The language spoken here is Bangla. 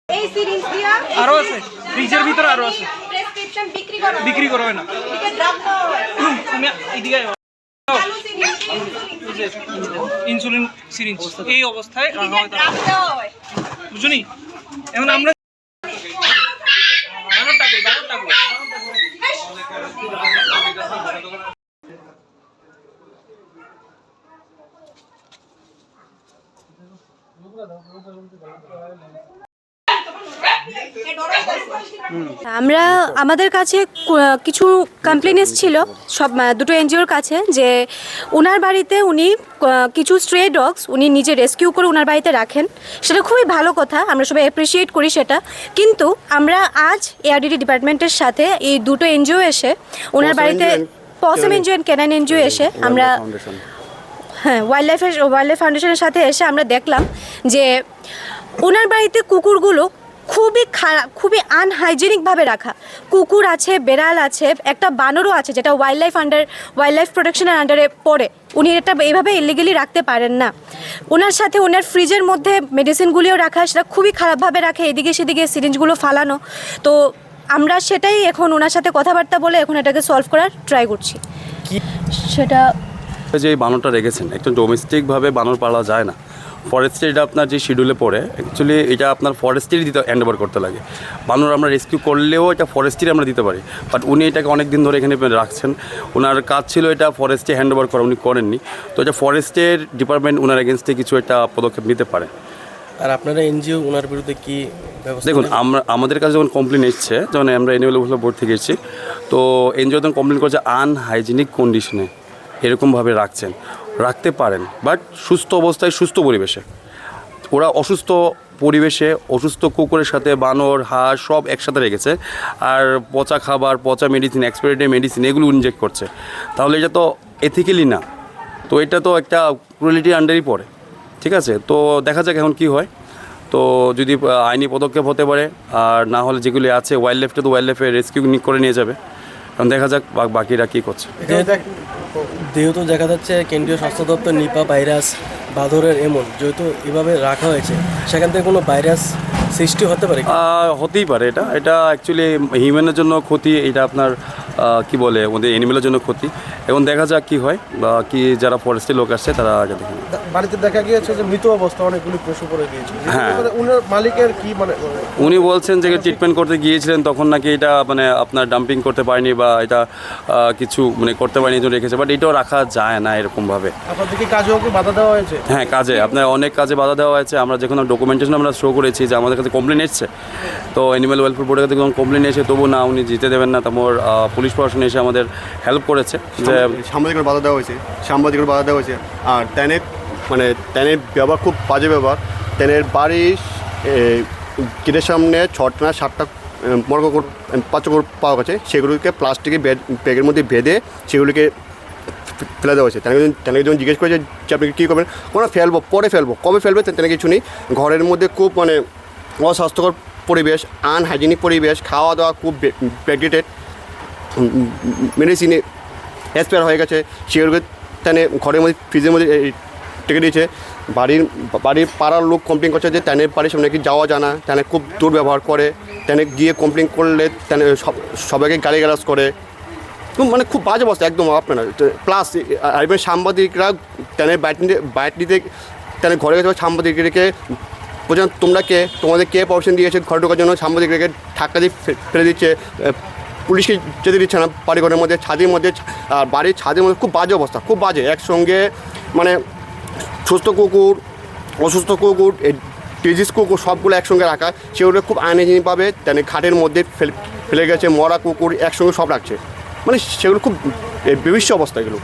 এই সিরিঞ্জ দিয়া আরো আছে ফ্রিজের ভিতরে আরো আছে প্রেসক্রিপশন বিক্রি করবে না এটা ড্রাফট দাও তুমি এদিকে ইনসুলিন সিরিঞ্জ এই অবস্থায় ড্রাফট দাও বুঝুনি এখন আমরা আমরা আমাদের কাছে কিছু কমপ্লেন এসেছিল সব দুটো এনজিওর কাছে যে ওনার বাড়িতে উনি কিছু স্ট্রে ডগস উনি নিজে রেস্কিউ করে ওনার বাড়িতে রাখেন। সেটা খুবই ভালো কথা, আমরা সবাই অ্যাপ্রিসিয়েট করি সেটা। কিন্তু আমরা আজ এআরডিডি ডিপার্টমেন্টের সাথে এই দুটো এনজিও এসে ওনার বাড়িতে পসম এনজিও অ্যান্ড ক্যানাইন এনজিও এসে আমরা ওয়াইল্ড লাইফ ফাউন্ডেশনের সাথে এসে আমরা দেখলাম যে ওনার বাড়িতে কুকুরগুলো খুবই খারাপ, খুবই আনহাইজেনিকভাবে রাখা। কুকুর আছে, বেড়াল আছে, একটা বানরও আছে যেটা ওয়াইল্ড লাইফ প্রোটেকশনের আন্ডারে পড়ে। উনি এটা এইভাবে ইলিগালি রাখতে পারেন না। ওনার সাথে ওনার ফ্রিজের মধ্যে মেডিসিনগুলিও রাখা, সেটা খুবই খারাপভাবে রাখে, এদিকে সেদিকে সিরিঞ্জগুলো ফালানো। তো আমরা সেটাই এখন ওনার সাথে কথাবার্তা বলে এখন এটাকে সলভ করার ট্রাই করছি। সেটা যে এই বানরটা রেখেছেন একটু ডোমেস্টিকভাবে বানর পালা যায় না। ফরেস্টে এটা আপনার যে শিডিউলে পড়ে অ্যাকচুয়ালি এটা আপনার ফরেস্টেরই দিতে হ্যান্ড ওভার করতে লাগে। বানর আমরা রেস্কিউ করলেও এটা ফরেস্টেরই আমরা দিতে পারি, বাট উনি এটাকে অনেক দিন ধরে এখানে রাখছেন। ওনার কাজ ছিল এটা ফরেস্টে হ্যান্ড ওভার করা, উনি করেননি। তো এটা ফরেস্টের ডিপার্টমেন্ট ওনার এগেনস্টে কিছু একটা পদক্ষেপ নিতে পারে। আর আপনারা এনজিও ওনার বিরুদ্ধে কি ব্যবস্থা? দেখুন, আমাদের কাছে যখন কমপ্লেন এসছে, যখন আমরা এনিম্যাল ওয়েলফেয়ার বোর্ড থেকে এসেছি, তো এনজিও তখন কমপ্লেন করছে আনহাইজেনিক কন্ডিশনে এরকমভাবে রাখতে পারেন, বাট সুস্থ অবস্থায় সুস্থ পরিবেশে। ওরা অসুস্থ পরিবেশে অসুস্থ কুকুরের সাথে বানর, হাঁস সব একসাথে রেখেছে, আর পচা খাবার, পচা মেডিসিন, এক্সপায়ারি মেডিসিন এগুলো ইনজেক্ট করছে। তাহলে এটা তো এথিক্যালি না, তো এটা তো একটা ক্রুয়েলিটির আন্ডারই পড়ে। ঠিক আছে, তো দেখা যাক এখন কী হয়। তো যদি আইনি পদক্ষেপ হতে পারে, আর না হলে যেগুলি আছে ওয়াইল্ড লাইফটা তো ওয়াইল্ড লাইফে রেস্কিউ করে নিয়ে যাবে। এখন দেখা যাক বাকিরা কী করছে। যেহেতু দেখা যাচ্ছে কেন্দ্রীয় স্বাস্থ্য দপ্তর নিপা ভাইরাস বাঁদরের এমন যেহেতু এভাবে রাখা হয়েছে, সেখান থেকে কোনো ভাইরাস সৃষ্টি হতে পারে? হতেই পারে। এটা অ্যাকচুয়ালি হিউম্যানের জন্য ক্ষতি, এটা আপনার কি বলে ওদের অ্যানিমেলের জন্য ক্ষতি। এখন দেখা যাক কী হয়, বা কি যারা ফরেস্টের লোক আসছে তারা আগে দেখেন। বাড়িতে দেখা গিয়েছে যে মৃত অবস্থা অনেকগুলি পশু পড়ে গিয়েছে। হ্যাঁ, উনার মালিকের কি মানে উনি বলছেন যে ট্রিটমেন্ট করতে গিয়েছিলেন, তখন নাকি এটা মানে আপনার ডাম্পিং করতে পারেনি বা এটা কিছু মানে করতে পারেনি, এই জন্য রেখেছে। বাট এটাও রাখা যায় না এরকমভাবে। আপনাদের কি কাজেও কি বাধা দেওয়া হয়েছে? হ্যাঁ, কাজে আপনার অনেক কাজে বাধা দেওয়া হয়েছে। আমরা যখন ডকুমেন্টেশন আমরা শো করেছি যে আমাদের কাছে কমপ্লেন এসছে, তো অ্যানিম্যাল ওয়েলফেয়ার বোর্ডের কাছে যখন কমপ্লেন এসে তবু না উনি জিতে দেবেন না, তারপর পুলিশ প্রশাসন এসে আমাদের হেল্প করেছে। যে সাংবাদিকের বাধা দেওয়া হয়েছে, আর ট্যানের ব্যবহার খুব বাজে ব্যবহার। ট্যানের বাড়ির গেটের সামনে 6টা না 7টা পাঁচকর পাওয়া গেছে, সেগুলোকে প্লাস্টিকের ব্যাগের মধ্যে বেঁধে সেগুলিকে ফেলে দেওয়া হয়েছে। ট্যানকে যখন জিজ্ঞেস করেছে যে আপনি কী করবেন, কোনো ফেলবো, পরে ফেলবো, কবে ফেলবে তেনে কিছু নেই। ঘরের মধ্যে খুব অস্বাস্থ্যকর পরিবেশ, আনহাইজেনিক পরিবেশ, খাওয়া দাওয়া খুব ব্যাকডেটেড, মেডিসিনে এক্সপায়ার হয়ে গেছে, সেগুলোকে তেনে ঘরের মধ্যে ফ্রিজের মধ্যে টেকে দিয়েছে। বাড়ির পাড়ার লোক কমপ্লেন করছে যে ট্যানের বাড়ির সামনে কি যাওয়া যায় না, ট্যানে খুব দুর্ব্যবহার করে, ট্যানে গিয়ে কমপ্লেন করলে ট্যানে সবাইকে গালিগালাজ করে, খুব বাজে অবস্থা একদম আপনারা। প্লাস সাংবাদিকরা ট্যানের বাইট নিতে ট্যানের ঘরে গেছে, সাংবাদিকদেরকে বলছেন তোমাদের কে পারমিশন দিয়েছে ঘরে ঢোকার জন্য, সাংবাদিকদেরকে ধাক্কা দিয়ে ফেলে দিচ্ছে, পুলিশকে যেতে দিচ্ছে না বাড়িঘরের মধ্যে, ছাদের মধ্যে, আর বাড়ির ছাদের মধ্যে খুব বাজে অবস্থা, খুব বাজে। একসঙ্গে সুস্থ কুকুর, অসুস্থ কুকুর, ডিজিজ কুকুর সবগুলো একসঙ্গে রাখা, সেগুলো খুব আনহাইজেনিকভাবে খাটের মধ্যে ফেলে গেছে। মরা কুকুর একসঙ্গে সব রাখছে, সেগুলো খুব বিভৎস অবস্থা এগুলো।